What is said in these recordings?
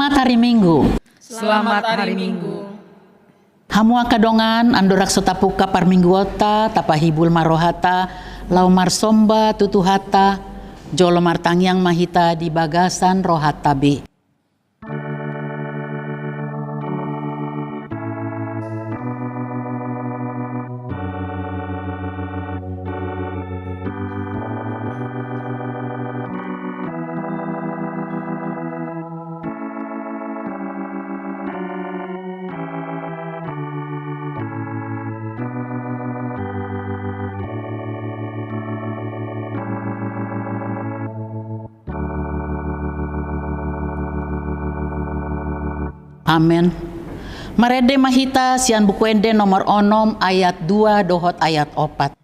Selamat hari Minggu. Selamat hari Minggu. Hamua kadongan andorak sotapuka parmingguota tapahibul marohata lau marsomba tutuhata jolo martangyang mahita di bagasan rohata be. Amin. Marede mahita sian bukuende nomor onom ayat 2 dohot ayat 4.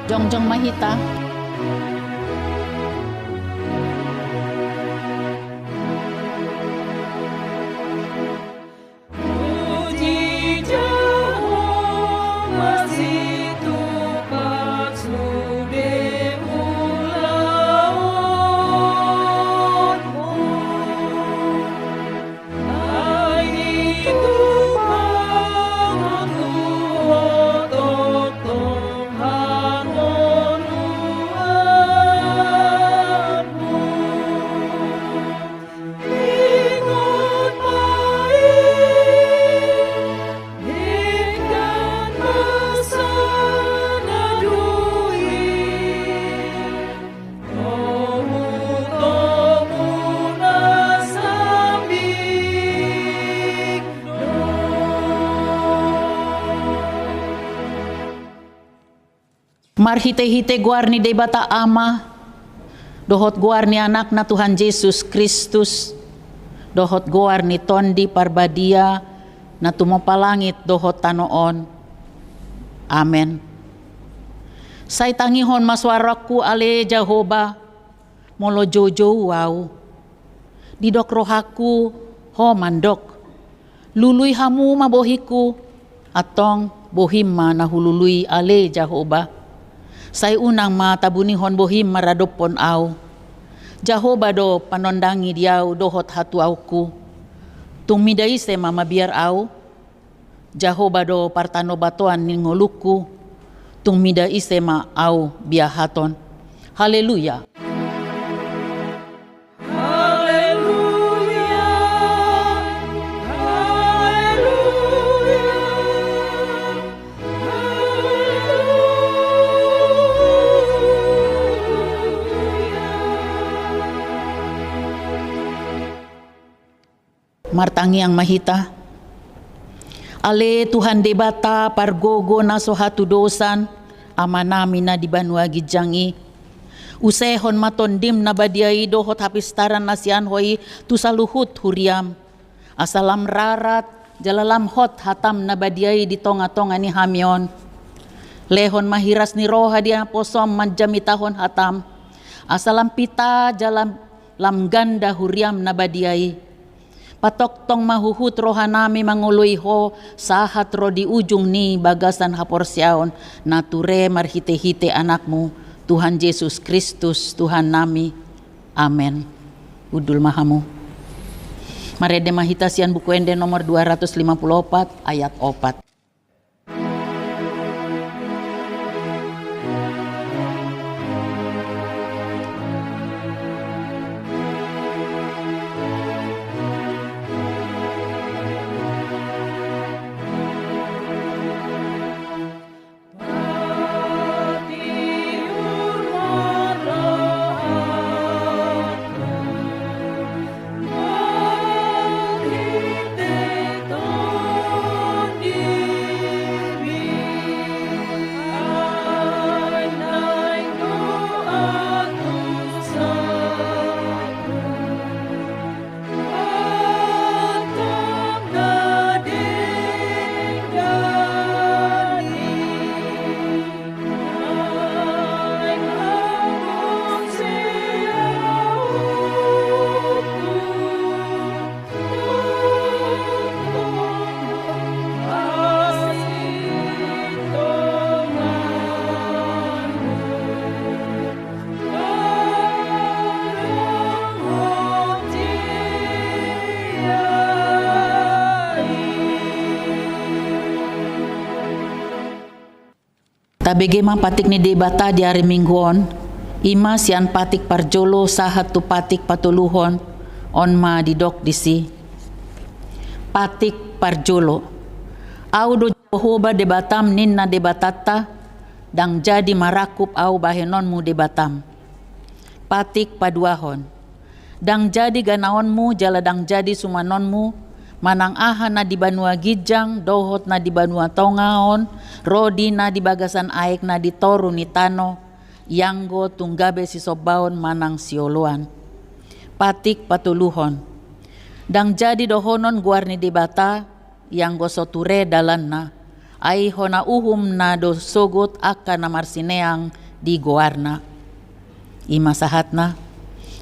Jongjong mahita. Mar hite-hite guarni de bata ama, dohot guarni anak na Tuhan Yesus Kristus, dohot guarni tondi parbadia na tumopalangit dohot tanoon. Amen. Say tangihon maswaraku ale Jehovah, molo jojo wow. Didok rohaku ho mandok, luluy hamu mabohiku, atong bohima na hululuy ale Jehovah. Say unang matabunihon bohim maradopon aw. Jehovah do panondangi diaw dohot hatu awku. Tung midai se mamabiar aw. Jehovah do partano batoan ningoluku. Tung midai se ma aw biahaton. Haleluya. Martangyang mahita. Ale Tuhan debata pargogo na sohatu dosan ama namin na di banwa gidjangi. Usehon matondim na badiay dohot hapistaran na siyan hoy tusaluhut huriam. Asalam rarat jalalam hot hatam na badiay di tonga-tonga ni hamyon. Lehon mahiras ni roha dia posom manjamitahon hatam. Asalam pita jalam lam ganda huriam na badiay. Patoktong mahuhut rohanami manguloy ho sahat ro di ujung ni bagasan haporsyaon nature marhite-hite anakmu Tuhan Yesus Kristus Tuhan nami. Amen. Udul mahamu. Marede mahita sian buku ende nomor 254 ayat 4. Tabege mang patik ni debata di hari mingguon, ima sian patik parjolo sahat tu patik patuluhon, on ma didok disi. Patik parjolo. Au do Jehovah debatam ninna debatata, dang jadi marakup au bahenonmu debatam. Patik paduahon. Dang jadi ganaonmu jala dang jadi sumanonmu, manang aha na di banua gijang, dohot na di banua tongaon, rodi na di bagasan aek na di toru ni tano, yanggo tunggabe si sobaon manang sioluan. Patik patuluhon. Dang jadi dohonon guarni debata, yang gosoture dalan na, ai hona uhum na do sogot aka na marsineang di goarna. Ima sahatna,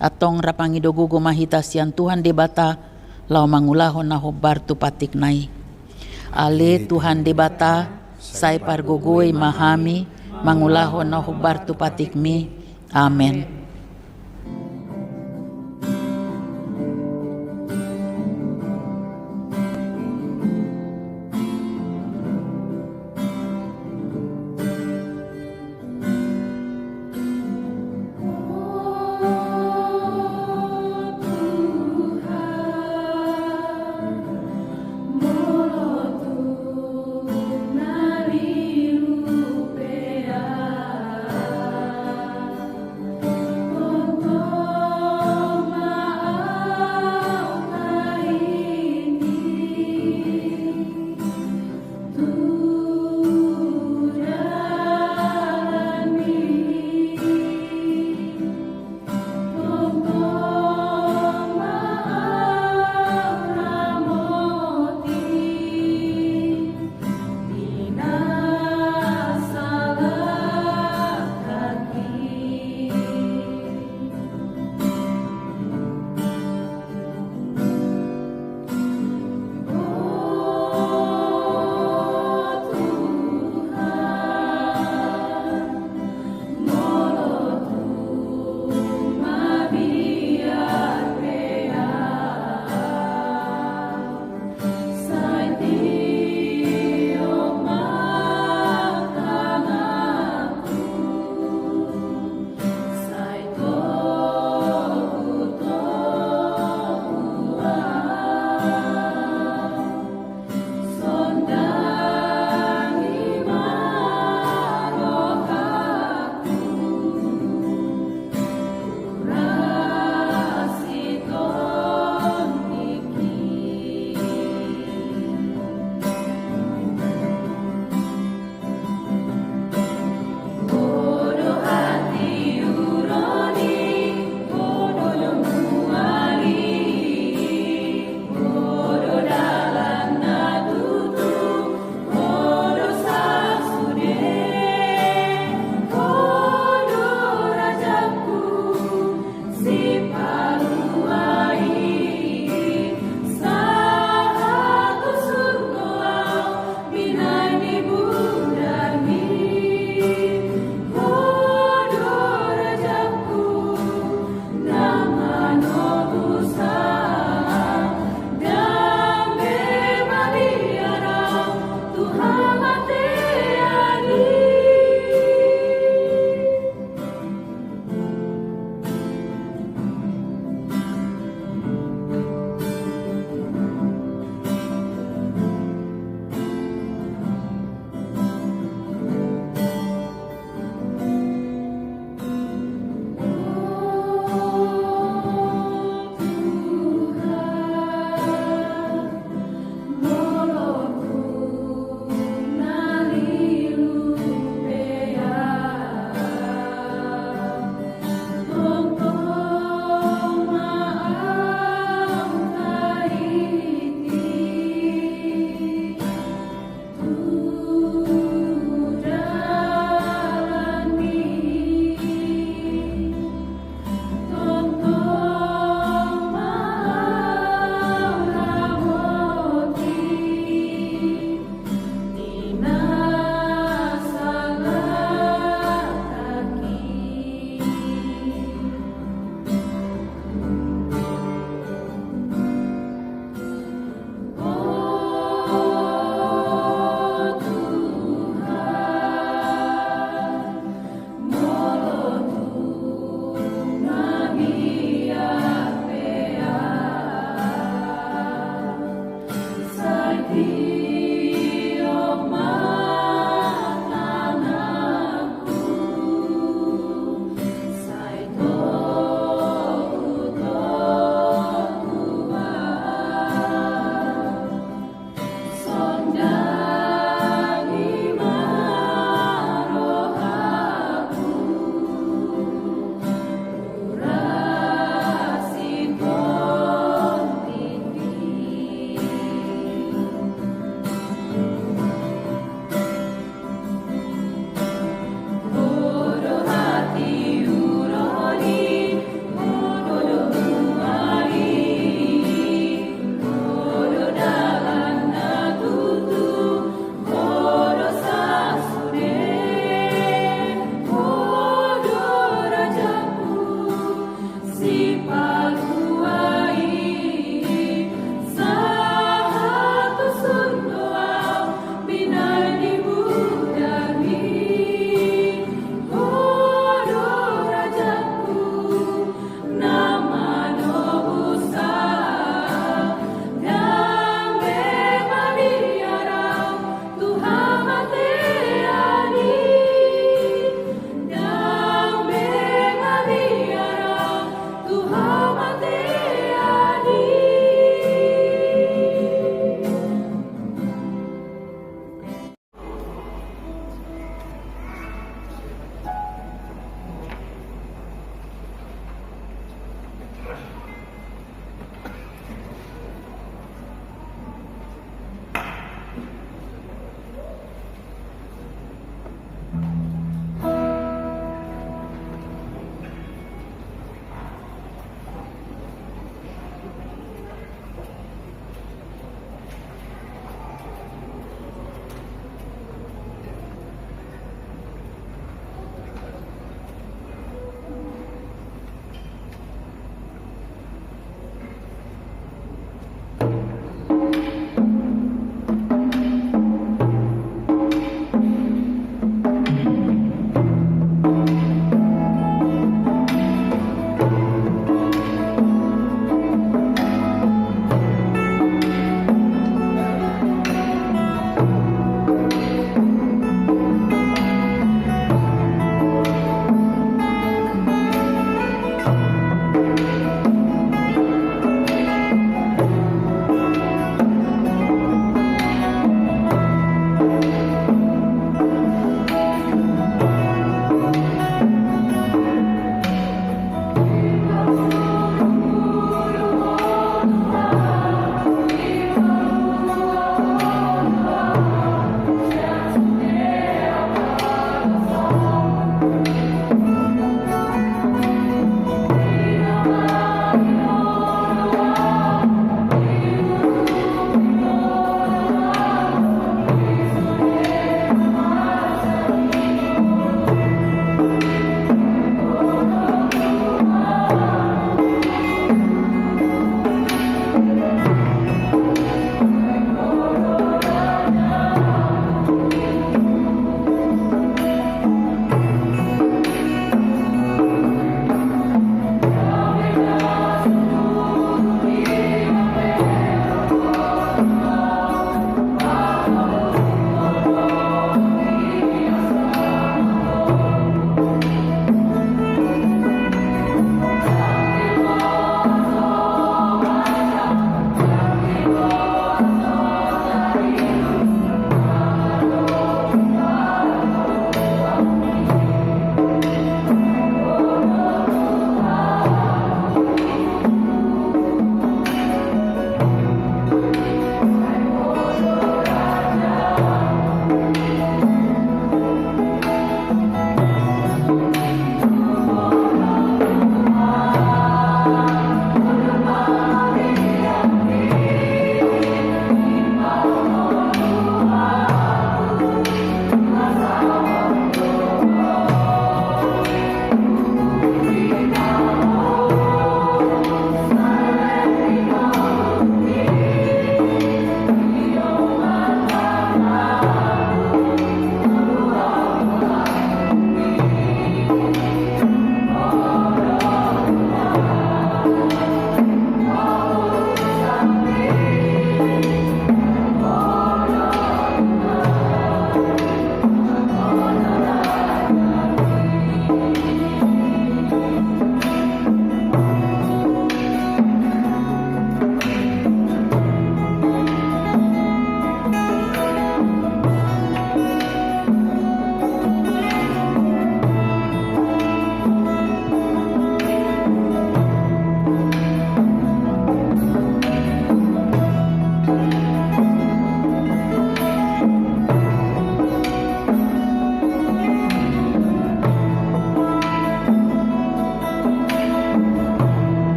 atong rapangidogugo mahita sian Tuhan debata, lau mangulahon na hobar tu patik nai. Ale Tuhan debata, say pargogoy mahami, mangulahon na hobar tu patik mi. Amen.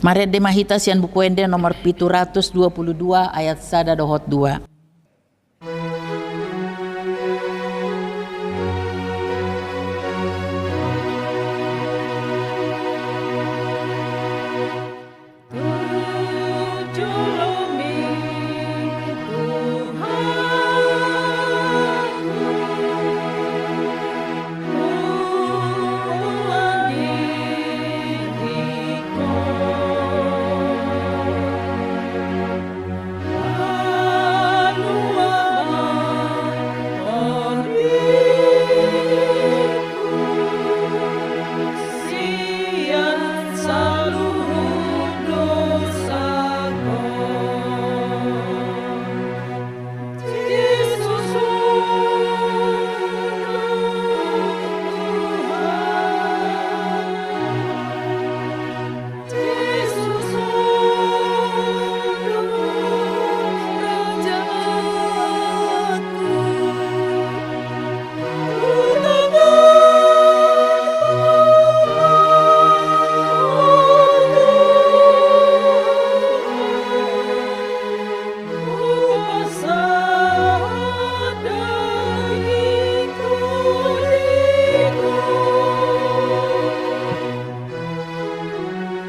Maret de mahita sian buku ende nomor 722 ayat 1 dohot 2.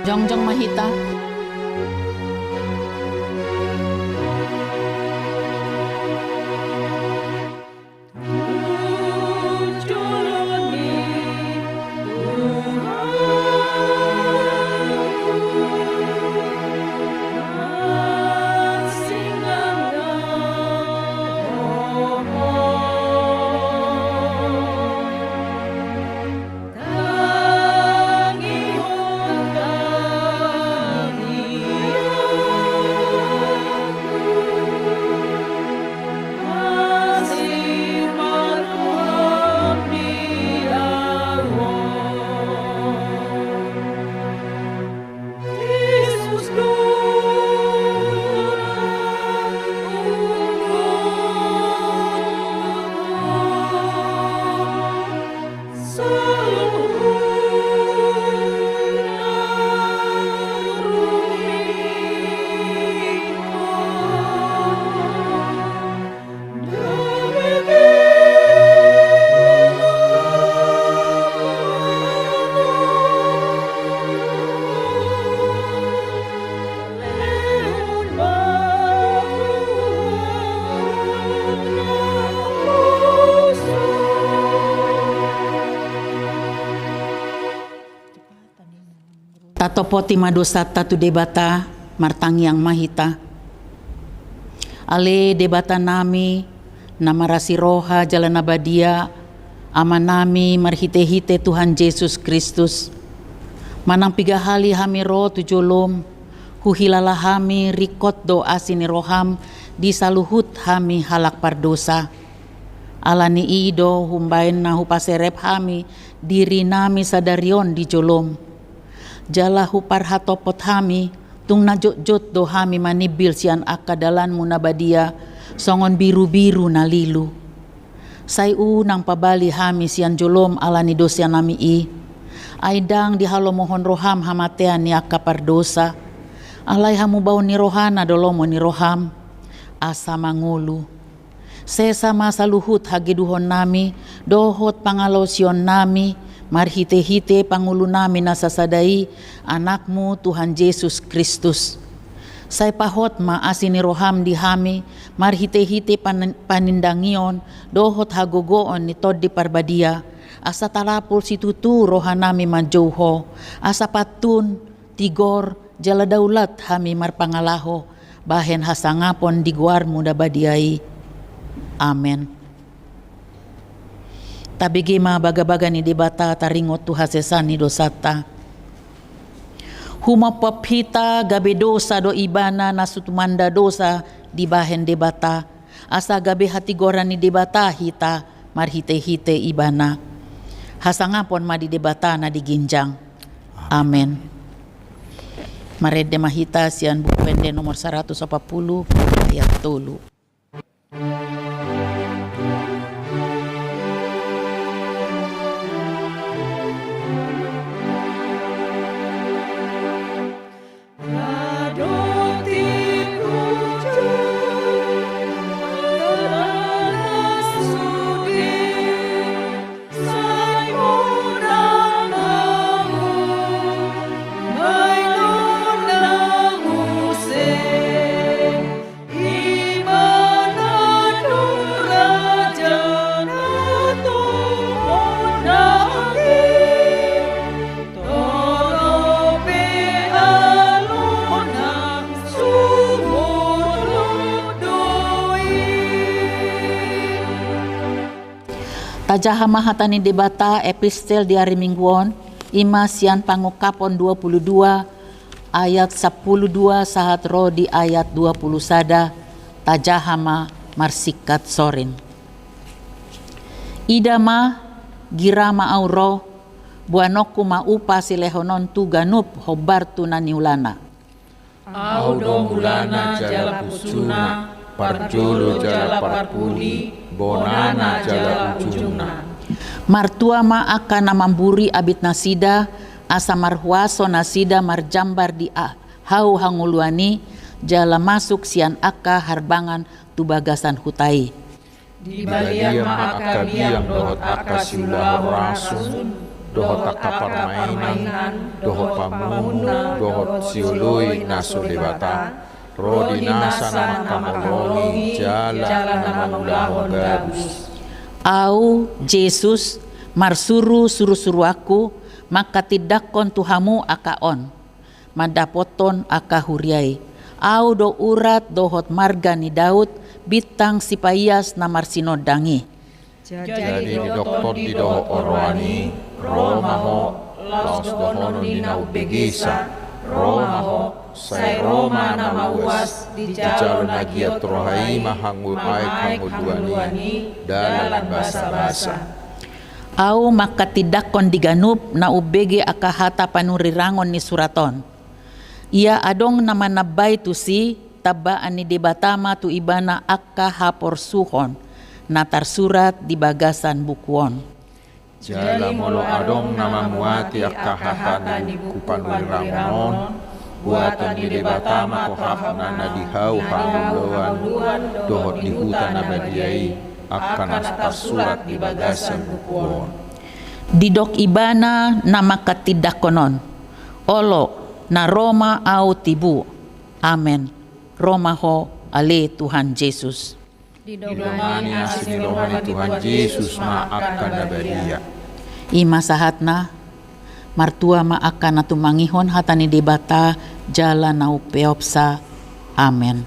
Jongjong mahita. Tatopoti madosa tatu debata martangyang mahita. Ale debata nami namarasi roha jalan abadia amanami marhite-hite Tuhan Yesus Kristus. Manang pigahali hami ro tujolom huhilala hami rikot doa sini roham di saluhut hami halak pardosa. Alani ido humbain na hupaserep hami diri nami sadarion di jolom. Jala hupar hatopot hami tung najot-jot do hami manibil sian akadalan munabadia songon biru-biru na lilu. Sayu nang pabali hami sian jolom alani dosia nami i. Aidang di halo mohon roham hamatean ni akapardosa. Alay hamu bau ni rohana dolomo ni roham. Asa mangulu. Sesa masa luhut hagiduhon nami dohot pangalosyon nami. Marhite-hite pangulu nami nasasadai anakmu Tuhan Yesus Kristus. Say pahot maasini roham di hami marhite-hite panindangion dohot hagogoon ni Toddi Parbadia. Asa talapul situtu rohanami majouho. Asa patun tigor jala daulat hami marpangalaho. Bahen hasangapon di guarmu dabadiai. Amen. Tabigi baga-baga ni debata taringot tu hasesani dosata. Huma papita gabe dosa do ibana nasutumanda dosa di bahen debata. Asa gabe hati goran ni debata hita marhite-hite ibana. Hasangapon ma di debata na diginjang. Amen. Marede mahita sian buku pende nomor 180 ayat 3. Tajahama hatani debata epistel di hari mingguon, ima sian pangukapon 22, ayat 12 sahat ro di ayat 20 sada, tajahama marsikat sorin. Idama girama auro, buanoku maupa silehonon tu ganup hobartu naniulana. Audo mulana jala pusuna, parjolo jala parpudi, bonana jala ujungna. Martua ma akan namamburi abit nasida, asa marhuaso nasida marjambar di hau hanguluani, jala masuk sian aka harbangan tubagasan hutai. Di balia ma aka biang dohot aka siulah rasun, dohot aka permainan, dohot pamunu, dohot siului naso debata, rodi nasa nama kamolongi, jala nama ulahon gabus. Au Yesus suruh aku, maka tidakon tuhamu akaon, madapoton aka huriai. Au do urat dohot marga ni Daud, bitang sipayas namar sinodangi. Jadi di doktor di doho oroani, Roma ho, laos dohono ni nau begisa, Roma ho, sai Roma nama uas, di jalon nagia trohai mahangu ai kanguduani, dalam basa-basa. Au maka tidakon diganup na ubege akahata panurirangon ni suraton. Ia adong nama nabay tu si tabaan ni debatama tu ibana akka hapor suhon na tarsurat di bagasan bukuon. Jala molo adong nama muati akka hatan di kupanurirangon, buatan di debatama ko hapna na dihau hanguluan, dohot di hutan abadiai, akan tarsurat di bagasan bukuon. Didok ibana nama katidakonon. Olo na Roma au tibu. Amen. Roma ho ale Tuhan Yesus. Didomani asin rohani Tuhan Yesus ma akan nabadia. Ima sahatna martua ma akan natumangihon hatani debata jala nau peopsa. Amen.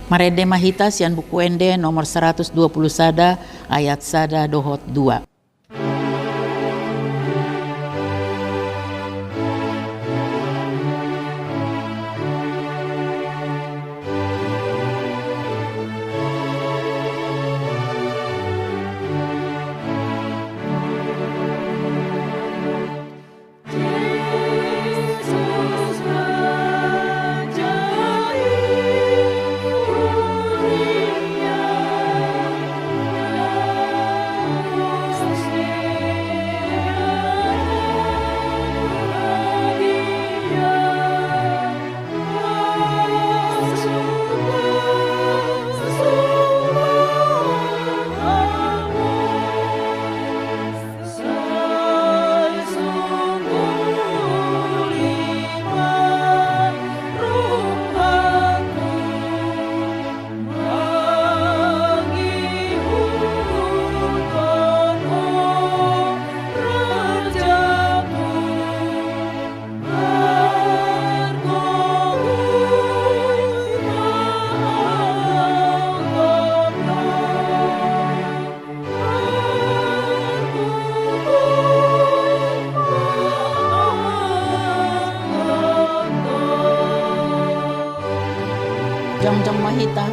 Marede mahita sian buku ende nomor 120 sada ayat sada dohot 2. Jam-jam mahita.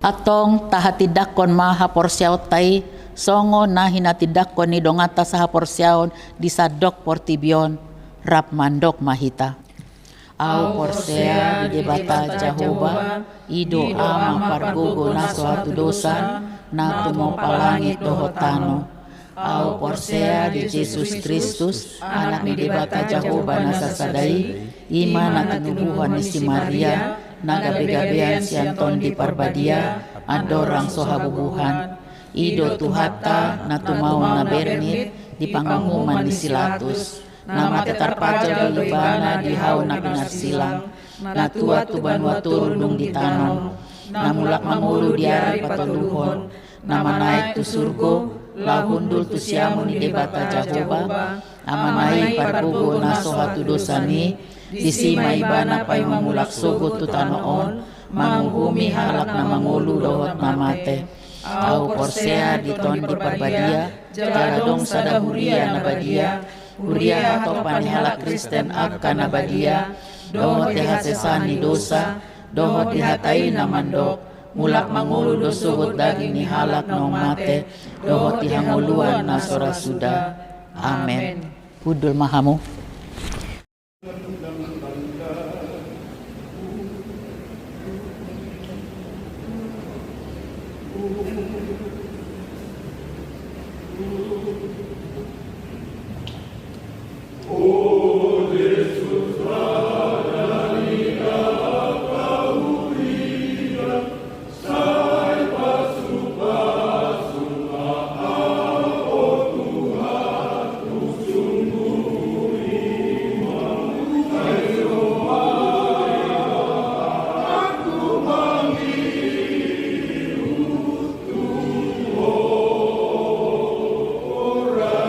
Atong tahatidakon maha porsiaw tay songo na hinatidakon ni dongata sa porsiaw di sadok portibion rap mandok mahita. Au porsea di debata Jahoba ido ama pargogo na suatu dosa na tumo palangit dohotano. Au porsea di Jesus Kristus anak ni debata Jahoba na sasadai ima na tinubuhan ni si Maria na gabi-gabian si Anton di Parbadia adorang sohabubuhan ido tuhata na tumau na bernit di pangumuman ni Silatus nama tetarpajal di libana di hau na pinarsilang na tua tuban waturundung di tanon na mulak mangulu di ari patoduhon nama naik tu surgo lahundul tu siamu ni debata Jahoba amanai parbugo na sohatu dosani disima ibana pay mamulak sugot tu tanoon manguhumi halak na mangulu dohot namate au porsea diton di Parbadia jaladong sada huria na badia huria atau panihalak Kristen akka na badia dohot dihasesani dosa dohot dihatai na mandok mulak mangulu do sugot daging ni halak nong mate dohot dihanguluan na sorasuda. Amen. Pudul mahamu. Ora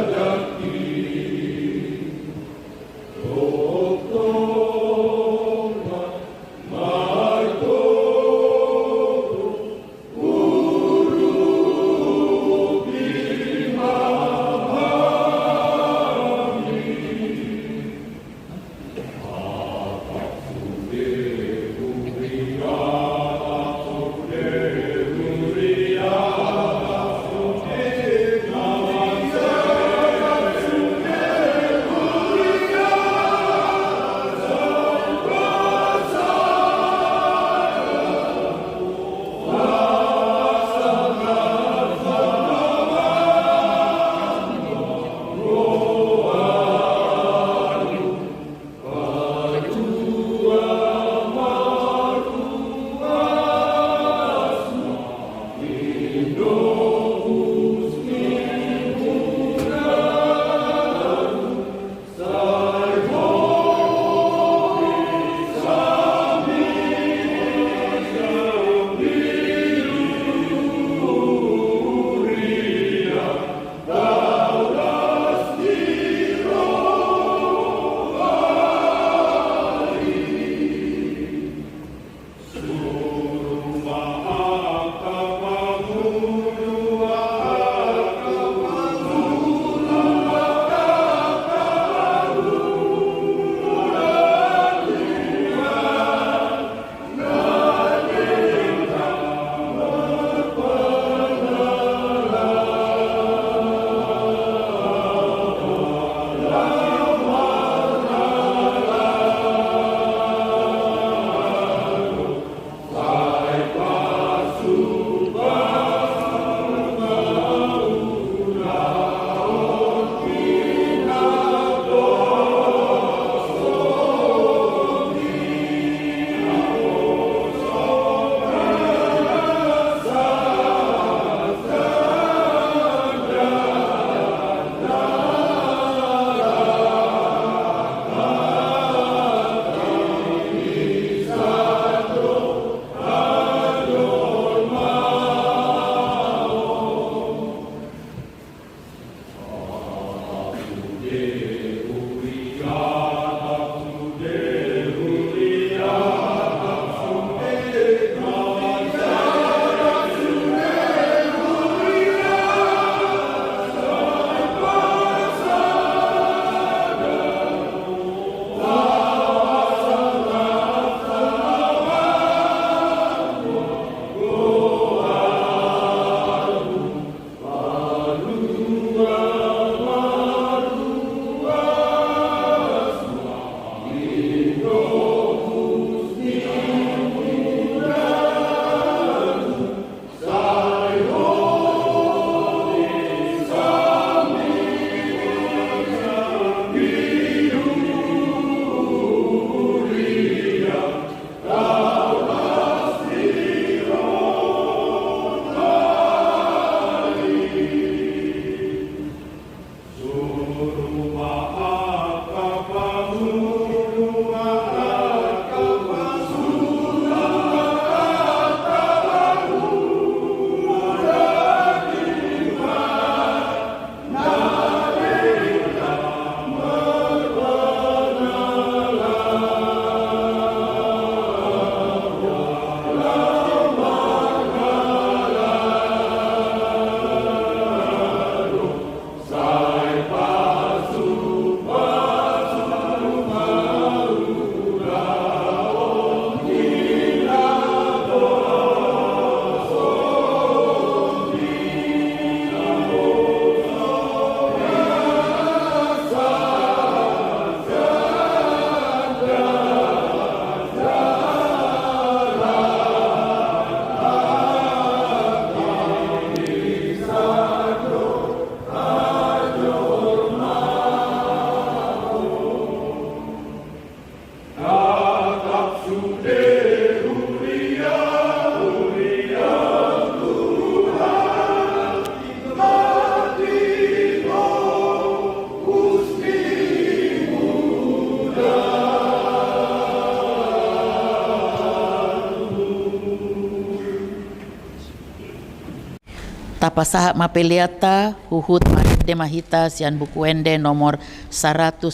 Tapasaha mapeliata huhut mahide mahita sian buku ende nomor 185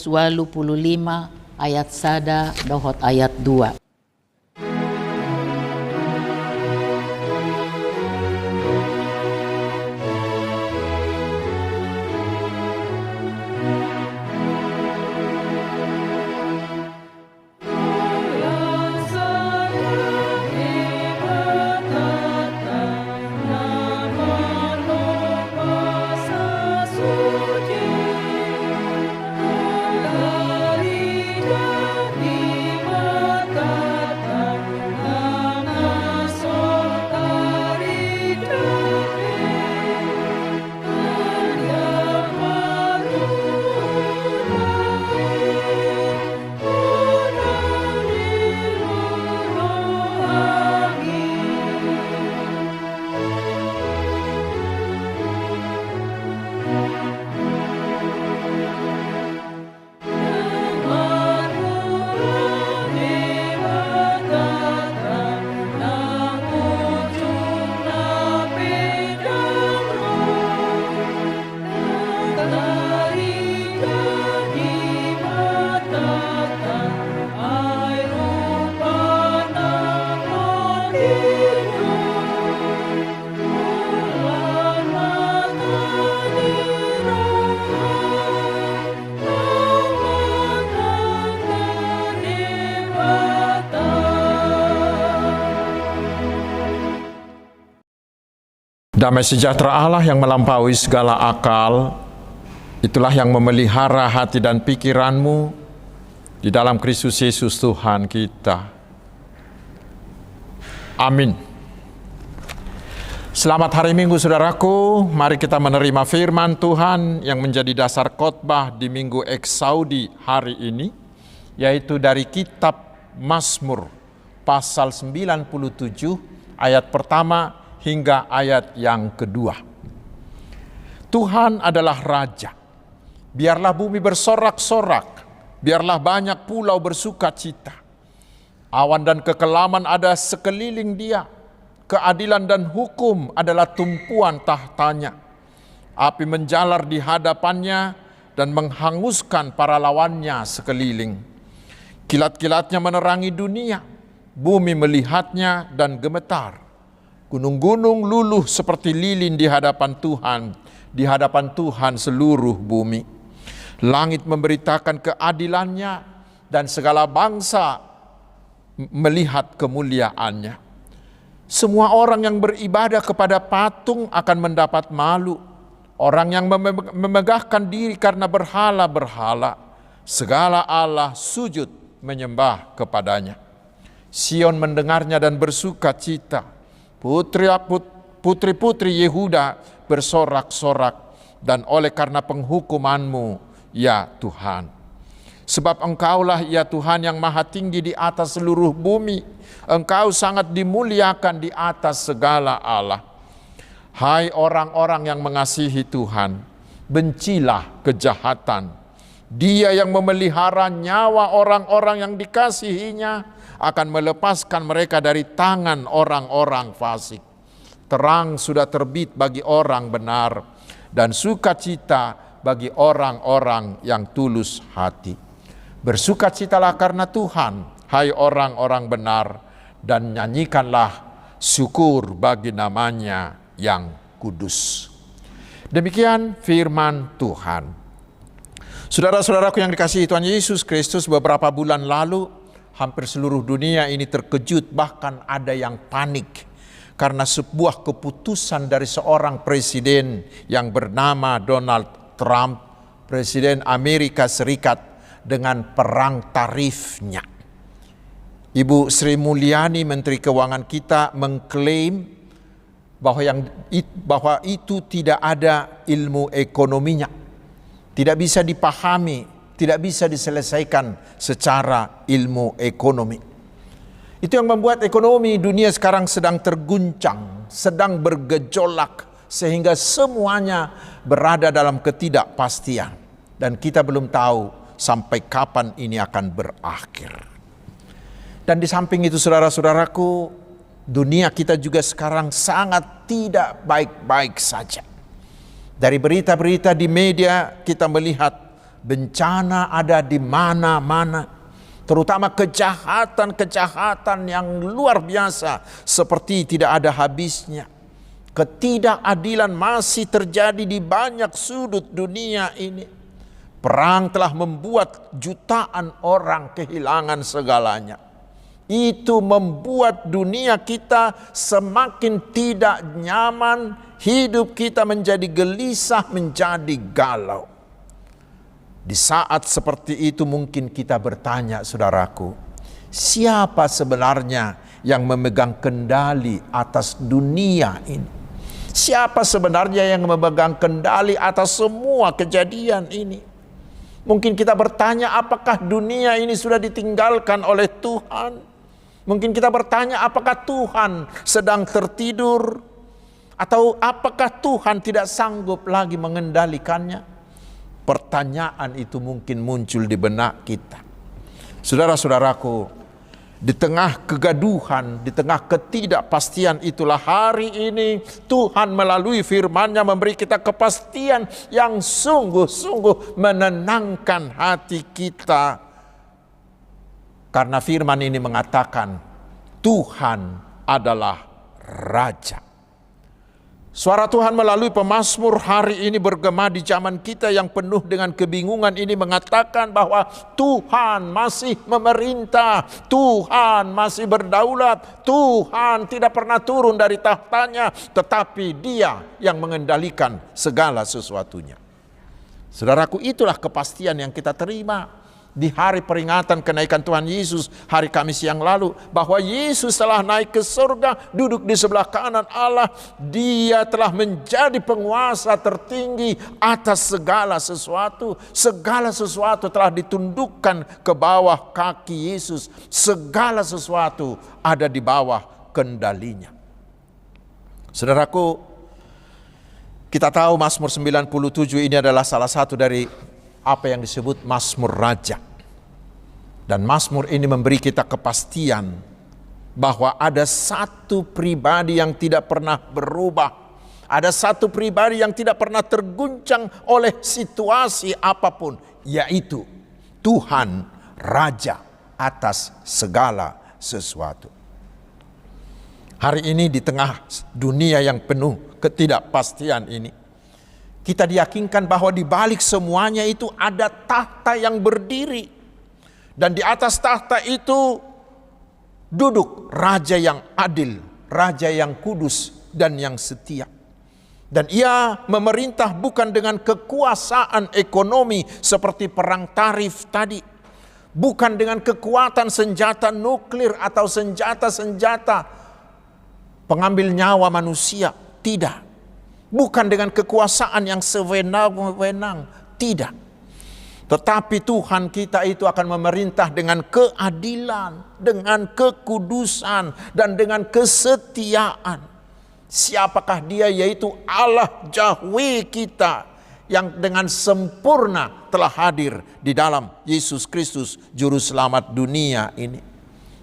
ayat 1 dohot ayat 2. Damai sejahtera Allah yang melampaui segala akal, itulah yang memelihara hati dan pikiranmu di dalam Kristus Yesus Tuhan kita. Amin. Selamat hari Minggu saudaraku, mari kita menerima firman Tuhan yang menjadi dasar khotbah di Minggu Eksaudi hari ini, yaitu dari kitab Mazmur pasal 97 ayat pertama hingga ayat yang kedua. Tuhan adalah Raja. Biarlah bumi bersorak-sorak, biarlah banyak pulau bersuka cita. Awan dan kekelaman ada sekeliling Dia. Keadilan dan hukum adalah tumpuan tahtanya. Api menjalar di hadapannya dan menghanguskan para lawannya sekeliling. Kilat-kilatnya menerangi dunia, bumi melihatnya dan gemetar. Gunung-gunung luluh seperti lilin di hadapan Tuhan seluruh bumi. Langit memberitakan keadilannya dan segala bangsa melihat kemuliaannya. Semua orang yang beribadah kepada patung akan mendapat malu. Orang yang memegahkan diri karena berhala-berhala, segala Allah sujud menyembah kepadanya. Sion mendengarnya dan bersuka cita. Putri-putri Yehuda bersorak-sorak, dan oleh karena penghukuman-Mu, ya Tuhan. Sebab Engkaulah ya Tuhan yang maha tinggi di atas seluruh bumi. Engkau sangat dimuliakan di atas segala Allah. Hai orang-orang yang mengasihi Tuhan, bencilah kejahatan. Dia yang memelihara nyawa orang-orang yang dikasihinya akan melepaskan mereka dari tangan orang-orang fasik. Terang sudah terbit bagi orang benar, dan sukacita bagi orang-orang yang tulus hati. Bersukacitalah karena Tuhan, hai orang-orang benar, dan nyanyikanlah syukur bagi namanya yang kudus. Demikian firman Tuhan. Saudara-saudaraku yang dikasihi Tuhan Yesus Kristus, beberapa bulan lalu hampir seluruh dunia ini terkejut, bahkan ada yang panik karena sebuah keputusan dari seorang presiden yang bernama Donald Trump, presiden Amerika Serikat, dengan perang tarifnya. Ibu Sri Mulyani, Menteri Keuangan kita, mengklaim bahwa itu tidak ada ilmu ekonominya, tidak bisa dipahami, tidak bisa diselesaikan secara ilmu ekonomi. Itu yang membuat ekonomi dunia sekarang sedang terguncang, sedang bergejolak, sehingga semuanya berada dalam ketidakpastian. Dan kita belum tahu sampai kapan ini akan berakhir. Dan di samping itu saudara-saudaraku, Dunia kita juga sekarang sangat tidak baik-baik saja. Dari berita-berita di media kita melihat bencana ada di mana-mana, terutama kejahatan-kejahatan yang luar biasa seperti tidak ada habisnya. Ketidakadilan masih terjadi di banyak sudut dunia ini. Perang telah membuat jutaan orang kehilangan segalanya. Itu membuat dunia kita semakin tidak nyaman, hidup kita menjadi gelisah, menjadi galau. Di saat seperti itu mungkin kita bertanya, saudaraku, siapa sebenarnya yang memegang kendali atas dunia ini? Siapa sebenarnya yang memegang kendali atas semua kejadian ini? Mungkin kita bertanya, apakah dunia ini sudah ditinggalkan oleh Tuhan? Mungkin kita bertanya, apakah Tuhan sedang tertidur? Atau apakah Tuhan tidak sanggup lagi mengendalikannya? Pertanyaan itu mungkin muncul di benak kita. Saudara-saudaraku, di tengah kegaduhan, di tengah ketidakpastian itulah hari ini Tuhan melalui firman-Nya memberi kita kepastian yang sungguh-sungguh menenangkan hati kita. Karena firman ini mengatakan Tuhan adalah Raja. Suara Tuhan melalui pemazmur hari ini bergema di zaman kita yang penuh dengan kebingungan ini, mengatakan bahwa Tuhan masih memerintah, Tuhan masih berdaulat, Tuhan tidak pernah turun dari tahtanya, tetapi Dia yang mengendalikan segala sesuatunya. Saudaraku, itulah kepastian yang kita terima di hari peringatan kenaikan Tuhan Yesus hari Kamis yang lalu, bahwa Yesus telah naik ke surga, duduk di sebelah kanan Allah. Dia telah menjadi penguasa tertinggi atas segala sesuatu. Segala sesuatu telah ditundukkan ke bawah kaki Yesus. Segala sesuatu ada di bawah kendalinya. Saudaraku, kita tahu Mazmur 97 ini adalah salah satu dari apa yang disebut Mazmur Raja. Dan Mazmur ini memberi kita kepastian bahwa ada satu pribadi yang tidak pernah berubah. Ada satu pribadi yang tidak pernah terguncang oleh situasi apapun, yaitu Tuhan Raja atas segala sesuatu. Hari ini di tengah dunia yang penuh ketidakpastian ini, kita diyakinkan bahwa di balik semuanya itu ada tahta yang berdiri. Dan di atas tahta itu duduk Raja yang adil, Raja yang kudus dan yang setia. Dan Ia memerintah bukan dengan kekuasaan ekonomi seperti perang tarif tadi, bukan dengan kekuatan senjata nuklir atau senjata-senjata pengambil nyawa manusia, tidak. Bukan dengan kekuasaan yang sewenang-wenang, tidak. Tetapi Tuhan kita itu akan memerintah dengan keadilan, dengan kekudusan, dan dengan kesetiaan. Siapakah Dia? Yaitu Allah Yahweh kita yang dengan sempurna telah hadir di dalam Yesus Kristus, Juru Selamat dunia ini.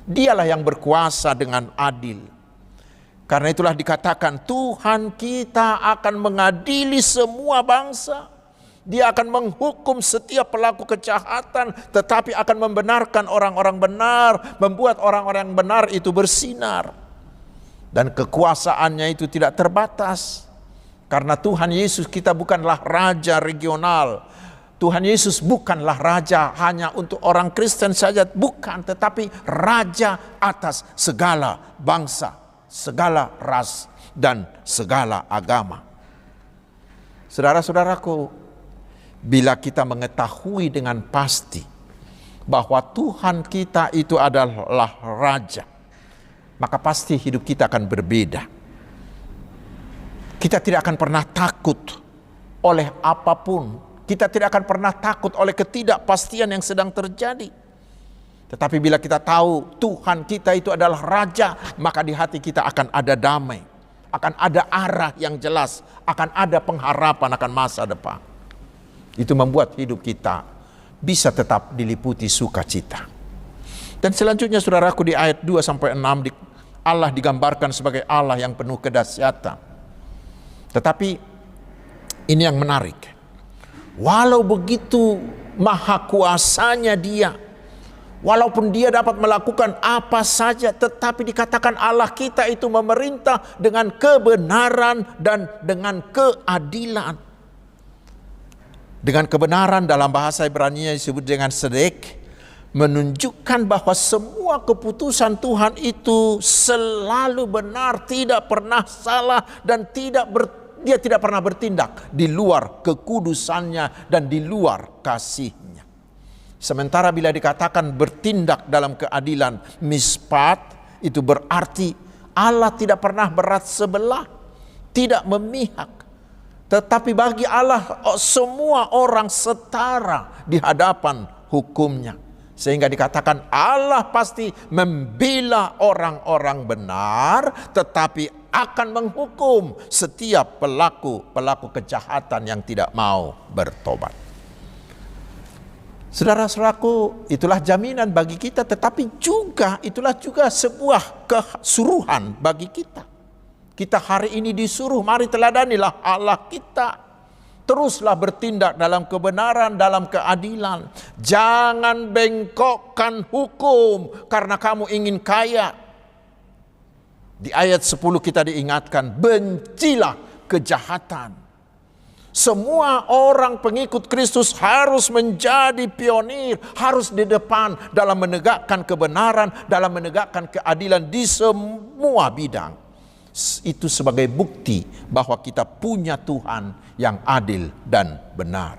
Dialah yang berkuasa dengan adil. Karena itulah dikatakan Tuhan kita akan mengadili semua bangsa. Dia akan menghukum setiap pelaku kejahatan, tetapi akan membenarkan orang-orang benar, membuat orang-orang benar itu bersinar. Dan kekuasaannya itu tidak terbatas. Karena Tuhan Yesus kita bukanlah raja regional. Tuhan Yesus bukanlah raja hanya untuk orang Kristen saja, bukan, tetapi raja atas segala bangsa, segala ras, dan segala agama. Saudara-saudaraku, bila kita mengetahui dengan pasti bahwa Tuhan kita itu adalah Raja, maka pasti hidup kita akan berbeda. Kita tidak akan pernah takut oleh apapun. Kita tidak akan pernah takut oleh ketidakpastian yang sedang terjadi. Tetapi bila kita tahu Tuhan kita itu adalah Raja, maka di hati kita akan ada damai, akan ada arah yang jelas, akan ada pengharapan akan masa depan. Itu membuat hidup kita bisa tetap diliputi sukacita. Dan selanjutnya saudaraku, di ayat 2-6 Allah digambarkan sebagai Allah yang penuh kedahsyatan. Tetapi ini yang menarik. Walau begitu maha kuasanya Dia, walaupun Dia dapat melakukan apa saja, tetapi dikatakan Allah kita itu memerintah dengan kebenaran dan dengan keadilan. Dengan kebenaran dalam bahasa Ibrani disebut dengan sedek, menunjukkan bahwa semua keputusan Tuhan itu selalu benar, tidak pernah salah, dan Dia tidak pernah bertindak di luar kekudusannya dan di luar kasihnya. Sementara bila dikatakan bertindak dalam keadilan, mispat, itu berarti Allah tidak pernah berat sebelah, tidak memihak. Tetapi bagi Allah semua orang setara di hadapan hukumnya. Sehingga dikatakan Allah pasti membela orang-orang benar, tetapi akan menghukum setiap pelaku kejahatan yang tidak mau bertobat. Saudara-saudaraku, itulah jaminan bagi kita, tetapi itulah juga sebuah kesuruhan bagi kita. Kita hari ini disuruh, mari teladanilah Allah kita. Teruslah bertindak dalam kebenaran, dalam keadilan. Jangan bengkokkan hukum karena kamu ingin kaya. Di ayat 10 kita diingatkan, bencilah kejahatan. Semua orang pengikut Kristus harus menjadi pionir, harus di depan dalam menegakkan kebenaran, dalam menegakkan keadilan di semua bidang. Itu sebagai bukti bahwa kita punya Tuhan yang adil dan benar.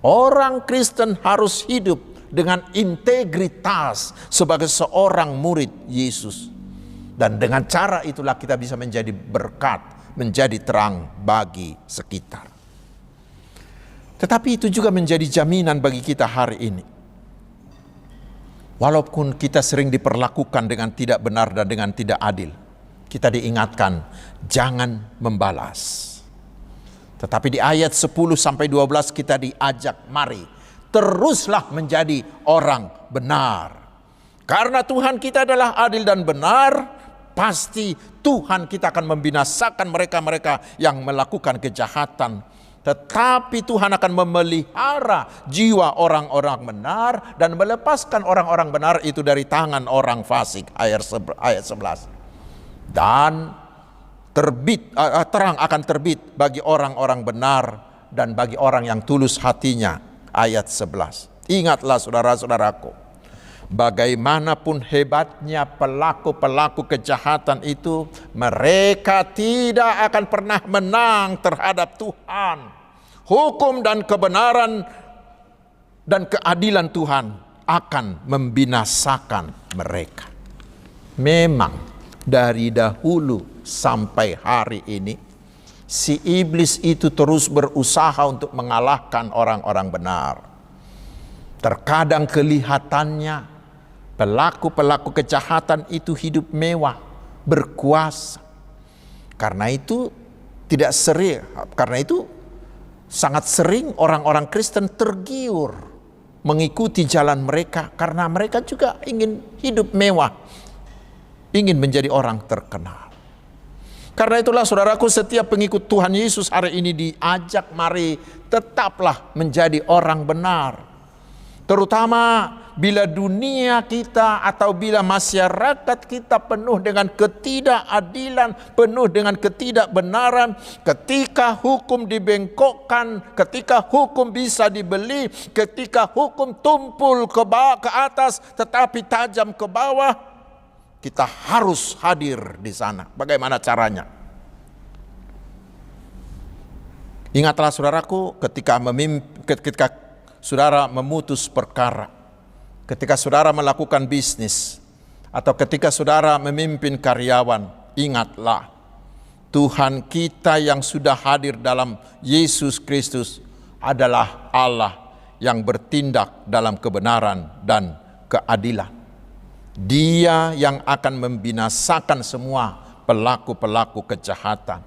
Orang Kristen harus hidup dengan integritas sebagai seorang murid Yesus. Dan dengan cara itulah kita bisa menjadi berkat, menjadi terang bagi sekitar. Tetapi itu juga menjadi jaminan bagi kita hari ini. Walaupun kita sering diperlakukan dengan tidak benar dan dengan tidak adil, kita diingatkan, jangan membalas. Tetapi di ayat 10-12 kita diajak, mari teruslah menjadi orang benar. Karena Tuhan kita adalah adil dan benar, pasti Tuhan kita akan membinasakan mereka-mereka yang melakukan kejahatan. Tetapi Tuhan akan memelihara jiwa orang-orang benar dan melepaskan orang-orang benar itu dari tangan orang fasik. Ayat 11. Dan terang akan terbit bagi orang-orang benar dan bagi orang yang tulus hatinya. Ayat 11. Ingatlah saudara-saudaraku, bagaimanapun hebatnya pelaku-pelaku kejahatan itu, mereka tidak akan pernah menang terhadap Tuhan. Hukum dan kebenaran dan keadilan Tuhan akan membinasakan mereka. Memang dari dahulu sampai hari ini, si iblis itu terus berusaha untuk mengalahkan orang-orang benar. Terkadang kelihatannya pelaku-pelaku kejahatan itu hidup mewah, berkuasa. Karena itu sangat sering orang-orang Kristen tergiur mengikuti jalan mereka karena mereka juga ingin hidup mewah, ingin menjadi orang terkenal. Karena itulah saudaraku, setiap pengikut Tuhan Yesus hari ini diajak, mari tetaplah menjadi orang benar. Terutama bila dunia kita atau bila masyarakat kita penuh dengan ketidakadilan, penuh dengan ketidakbenaran, ketika hukum dibengkokkan, ketika hukum bisa dibeli, ketika hukum tumpul ke atas tetapi tajam ke bawah, kita harus hadir di sana. Bagaimana caranya? Ingatlah saudaraku, ketika saudara memutus perkara, ketika saudara melakukan bisnis, atau ketika saudara memimpin karyawan, ingatlah Tuhan kita yang sudah hadir dalam Yesus Kristus adalah Allah yang bertindak dalam kebenaran dan keadilan. Dia yang akan membinasakan semua pelaku-pelaku kejahatan,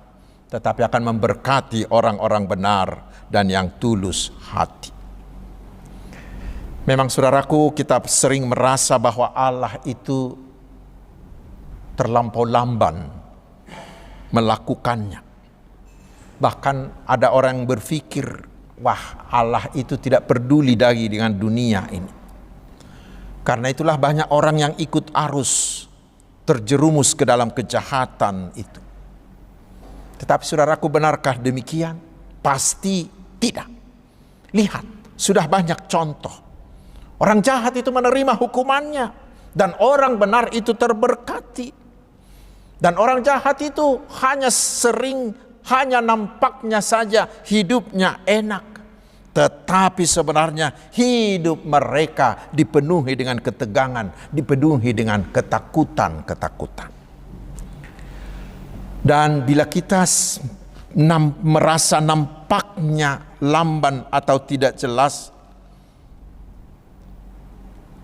tetapi akan memberkati orang-orang benar dan yang tulus hati. Memang saudaraku, kita sering merasa bahwa Allah itu terlampau lamban melakukannya. Bahkan ada orang yang berpikir, wah, Allah itu tidak peduli lagi dengan dunia ini. Karena itulah banyak orang yang ikut arus, terjerumus ke dalam kejahatan itu. Tetapi saudaraku, benarkah demikian? Pasti tidak. Lihat, sudah banyak contoh. Orang jahat itu menerima hukumannya, dan orang benar itu terberkati. Dan orang jahat itu hanya nampaknya saja hidupnya enak, tetapi sebenarnya hidup mereka dipenuhi dengan ketegangan, dipenuhi dengan ketakutan. Dan bila kita merasa nampaknya lamban atau tidak jelas,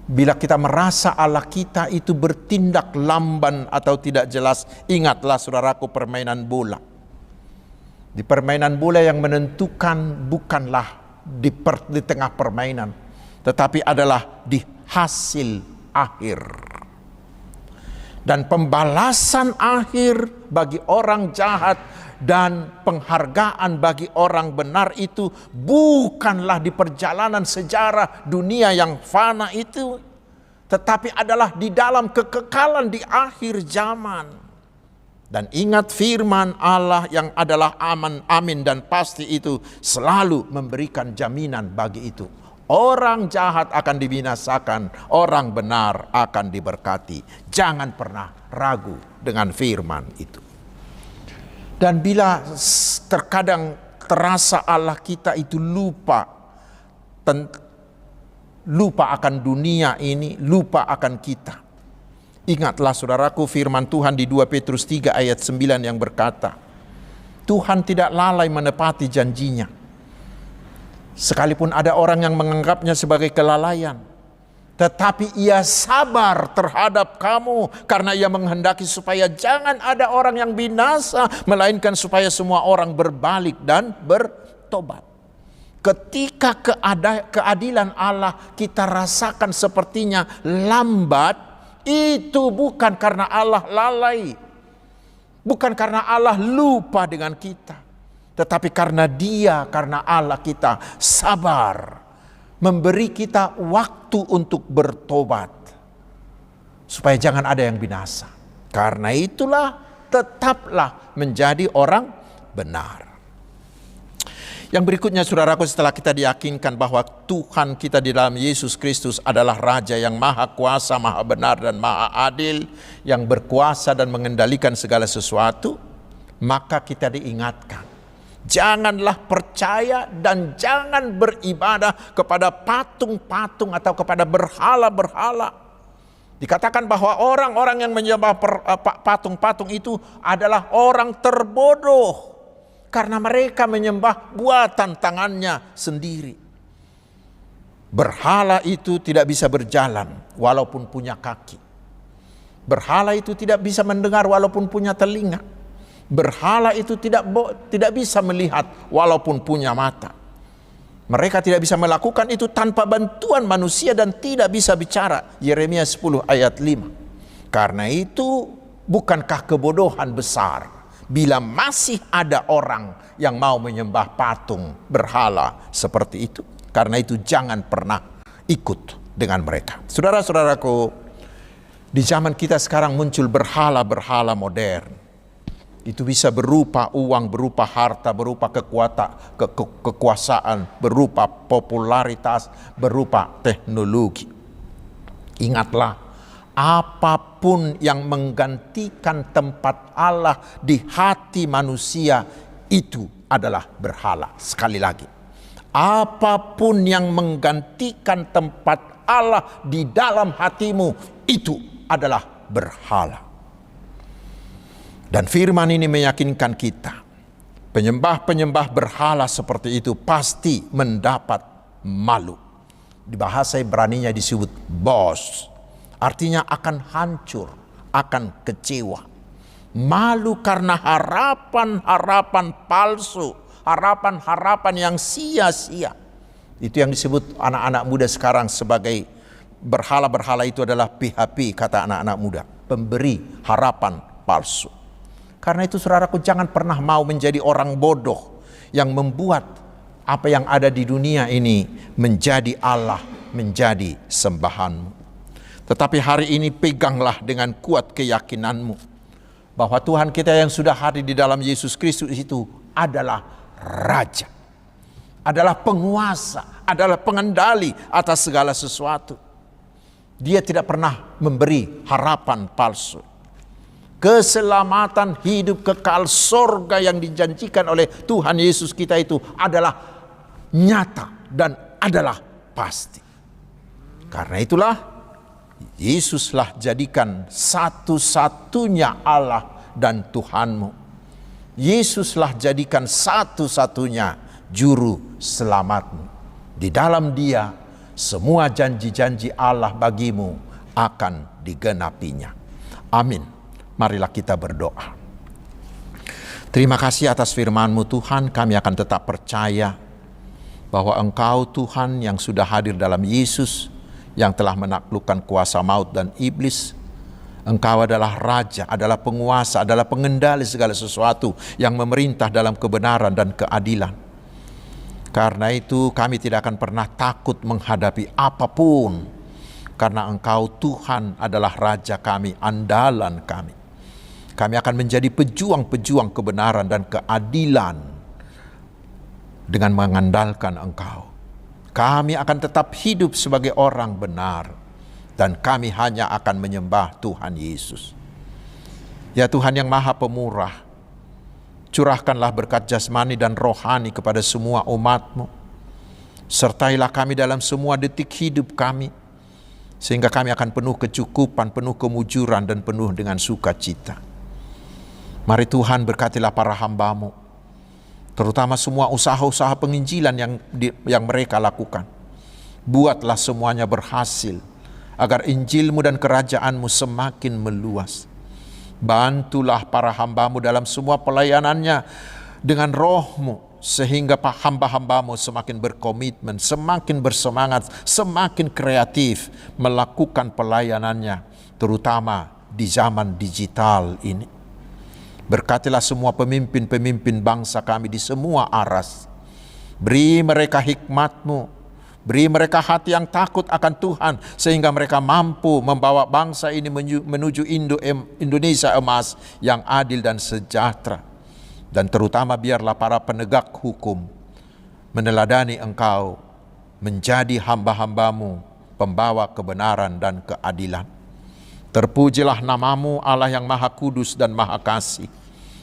bila kita merasa Allah kita itu bertindak lamban atau tidak jelas, ingatlah saudaraku permainan bola. Di permainan bola yang menentukan bukanlah di tengah permainan, tetapi adalah di hasil akhir. Dan pembalasan akhir bagi orang jahat dan penghargaan bagi orang benar itu bukanlah di perjalanan sejarah dunia yang fana itu, tetapi adalah di dalam kekekalan di akhir zaman. Dan ingat firman Allah yang adalah amin dan pasti itu selalu memberikan jaminan bagi itu. Orang jahat akan dibinasakan, orang benar akan diberkati. Jangan pernah ragu dengan firman itu. Dan bila terkadang terasa Allah kita itu lupa akan dunia ini, lupa akan kita. Ingatlah saudaraku firman Tuhan di 2 Petrus 3 ayat 9 yang berkata, Tuhan tidak lalai menepati janjinya. Sekalipun ada orang yang menganggapnya sebagai kelalaian, tetapi ia sabar terhadap kamu karena ia menghendaki supaya jangan ada orang yang binasa, melainkan supaya semua orang berbalik dan bertobat. Ketika keadilan Allah kita rasakan sepertinya lambat, itu bukan karena Allah lalai, bukan karena Allah lupa dengan kita, tetapi karena Allah kita sabar, memberi kita waktu untuk bertobat, supaya jangan ada yang binasa. Karena itulah tetaplah menjadi orang benar. Yang berikutnya saudaraku, setelah kita diyakinkan bahwa Tuhan kita di dalam Yesus Kristus adalah Raja yang maha kuasa, maha benar dan maha adil, yang berkuasa dan mengendalikan segala sesuatu, maka kita diingatkan, janganlah percaya dan jangan beribadah kepada patung-patung atau kepada berhala-berhala. Dikatakan bahwa orang-orang yang menyembah patung-patung itu adalah orang terbodoh, karena mereka menyembah buatan tangannya sendiri. Berhala itu tidak bisa berjalan walaupun punya kaki. Berhala itu tidak bisa mendengar walaupun punya telinga. Berhala itu tidak bisa melihat walaupun punya mata. Mereka tidak bisa melakukan itu tanpa bantuan manusia dan tidak bisa bicara. Yeremia 10 ayat 5. Karena itu bukankah kebodohan besar bila masih ada orang yang mau menyembah patung berhala seperti itu? Karena itu jangan pernah ikut dengan mereka. Saudara-saudaraku, di zaman kita sekarang muncul berhala-berhala modern. Itu bisa berupa uang, berupa harta, berupa kekuasaan, berupa popularitas, berupa teknologi. Ingatlah, apapun yang menggantikan tempat Allah di hati manusia itu adalah berhala. Sekali lagi, apapun yang menggantikan tempat Allah di dalam hatimu itu adalah berhala. Dan firman ini meyakinkan kita, penyembah-penyembah berhala seperti itu pasti mendapat malu. Di bahasa Ibraninya disebut bos, artinya akan hancur, akan kecewa. Malu karena harapan-harapan palsu, harapan-harapan yang sia-sia. Itu yang disebut anak-anak muda sekarang sebagai berhala-berhala. Itu adalah PHP, kata anak-anak muda. pemberi harapan palsu. Karena itu saudaraku, jangan pernah mau menjadi orang bodoh yang membuat apa yang ada di dunia ini menjadi Allah, menjadi sembahanmu. Tetapi hari ini peganglah dengan kuat keyakinanmu bahwa Tuhan kita yang sudah hadir di dalam Yesus Kristus itu adalah Raja, adalah penguasa, adalah pengendali atas segala sesuatu. Dia tidak pernah memberi harapan palsu. Keselamatan hidup kekal sorga yang dijanjikan oleh Tuhan Yesus kita itu adalah nyata dan adalah pasti. Karena itulah Yesuslah jadikan satu-satunya Allah dan Tuhanmu. Yesuslah jadikan satu-satunya juru selamatmu. Di dalam Dia semua janji-janji Allah bagimu akan digenapinya. Amin. Marilah kita berdoa. Terima kasih atas firman-Mu Tuhan, kami akan tetap percaya bahwa Engkau Tuhan yang sudah hadir dalam Yesus, yang telah menaklukkan kuasa maut dan iblis. Engkau adalah Raja, adalah penguasa, adalah pengendali segala sesuatu yang memerintah dalam kebenaran dan keadilan. Karena itu kami tidak akan pernah takut menghadapi apapun, karena Engkau Tuhan adalah Raja kami, andalan kami. Kami akan menjadi pejuang-pejuang kebenaran dan keadilan dengan mengandalkan Engkau. Kami akan tetap hidup sebagai orang benar, dan kami hanya akan menyembah Tuhan Yesus. Ya Tuhan yang Maha Pemurah, curahkanlah berkat jasmani dan rohani kepada semua umat-Mu. Sertailah kami dalam semua detik hidup kami, sehingga kami akan penuh kecukupan, penuh kemujuran, dan penuh dengan sukacita. Mari Tuhan berkatilah para hamba-Mu, terutama semua usaha-usaha penginjilan yang mereka lakukan. Buatlah semuanya berhasil, agar Injil-Mu dan kerajaan-Mu semakin meluas. Bantulah para hamba-Mu dalam semua pelayanannya dengan Roh-Mu, sehingga hamba-hamba-Mu semakin berkomitmen, semakin bersemangat, semakin kreatif melakukan pelayanannya, terutama di zaman digital ini. Berkatilah semua pemimpin-pemimpin bangsa kami di semua aras. Beri mereka hikmat-Mu, beri mereka hati yang takut akan Tuhan, sehingga mereka mampu membawa bangsa ini menuju Indonesia emas yang adil dan sejahtera. Dan terutama biarlah para penegak hukum meneladani Engkau, menjadi hamba-hamba-Mu, pembawa kebenaran dan keadilan. Terpujilah nama-Mu Allah yang Maha Kudus dan Maha Kasih.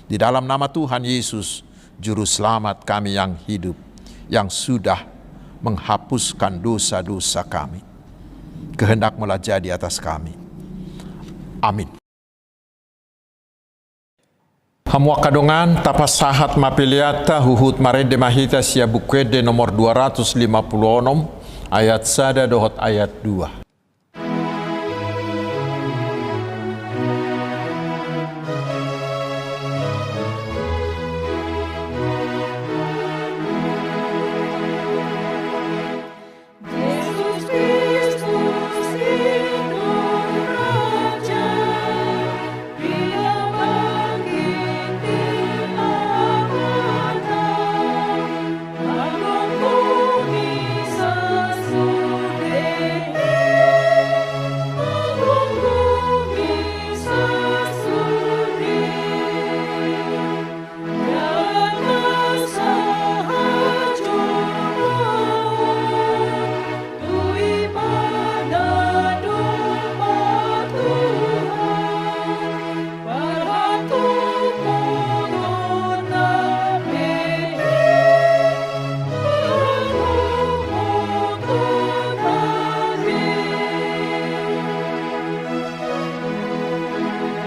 Di dalam nama Tuhan Yesus, Juru Selamat kami yang hidup, yang sudah menghapuskan dosa-dosa kami. Kehendak-Mu-lah jadi atas kami. Amin. Hamua kadongan tapas sahat mapiliata huhut marede mahita sia bukwede nomor 256 ayat 1 dohot ayat 2.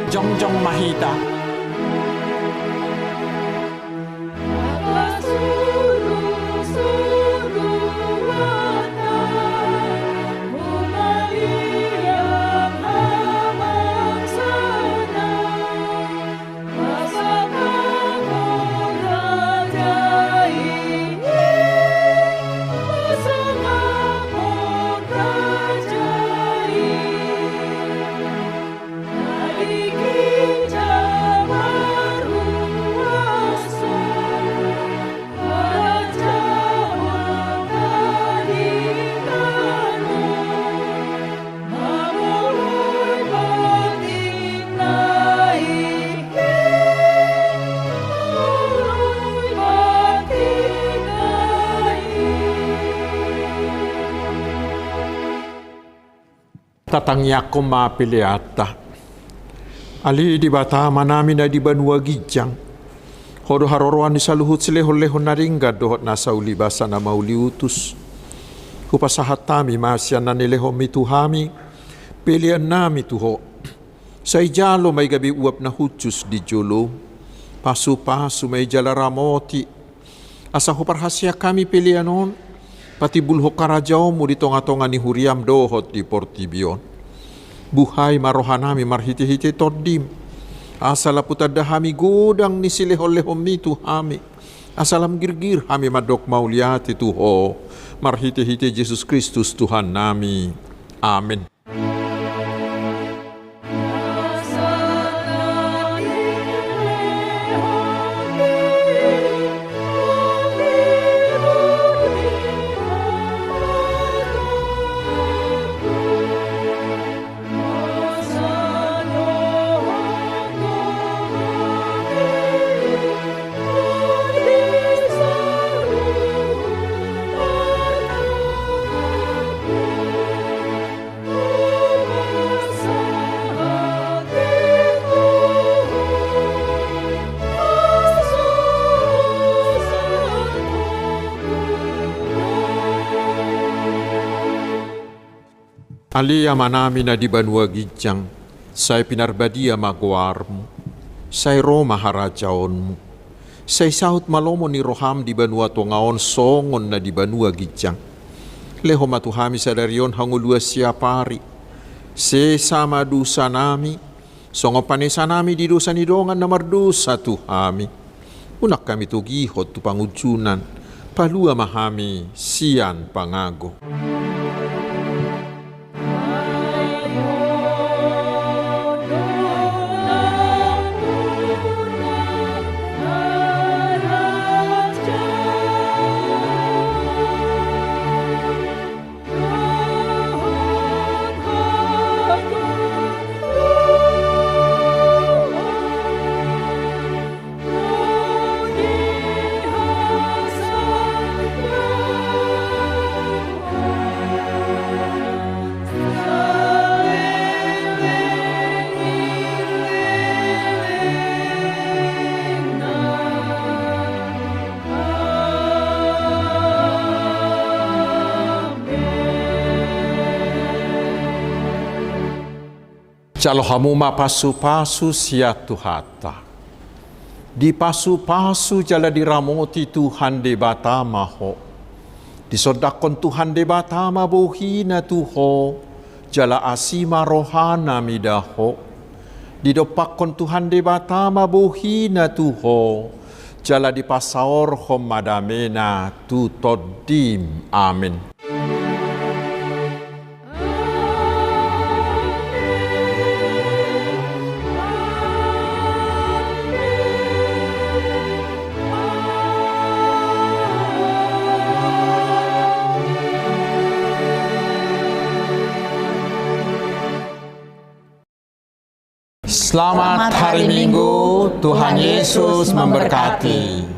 Jongjong Mahita. Tatangyakom mapiliata. Ali di bata manami na di banua gijang. Hodo haroroan ni saluhut silehon-lehon na ringgad dohot nasa ulibasa na mauliutus. Kupasahat tami masyan na nilehon mituhami. Pilihan nami tuho. Sa ijalo may gabi uap na hutsus di jolo. Pasu-pasu may jalaramoti. Asa huparhasya kami pilihanon. Pati bulho karajaw mo di tonga-tonga ni huriam dohot di Portibion. Buhay marohanami marhiti-hiti tordim. Asala putada hami godang ni silehol-lehom mitu hami. Asalam girgir hami madok mauliati tuho. Marhiti-hiti Yesus Kristus Tuhan nami. Amin. Alia manami na di banua gijang, say pinarbadia magwarmu, say Roma harajaonmu, say sahut malomo ni roham di banua tongaon songon na di banua gijang. Leho matuhami sa darion hangulua siapari, se sama dusa nami, songo panesa nami di dosa nidongan na mardusa tuhami. Unak kami tugihot tu pangujunan, palua mahami sian pangago. Calo hamuma pasu-pasu sia tuhata. Di pasu-pasu jala diramoti Tuhan de batama ho. Disodakon Tuhan de batama bohina tuho. Jala asima rohana midaho. Didopakon Tuhan de batama bohina tuho. Jala di pasaor hom madamena tu todim. Amin. Selamat hari Minggu, Tuhan Yesus memberkati.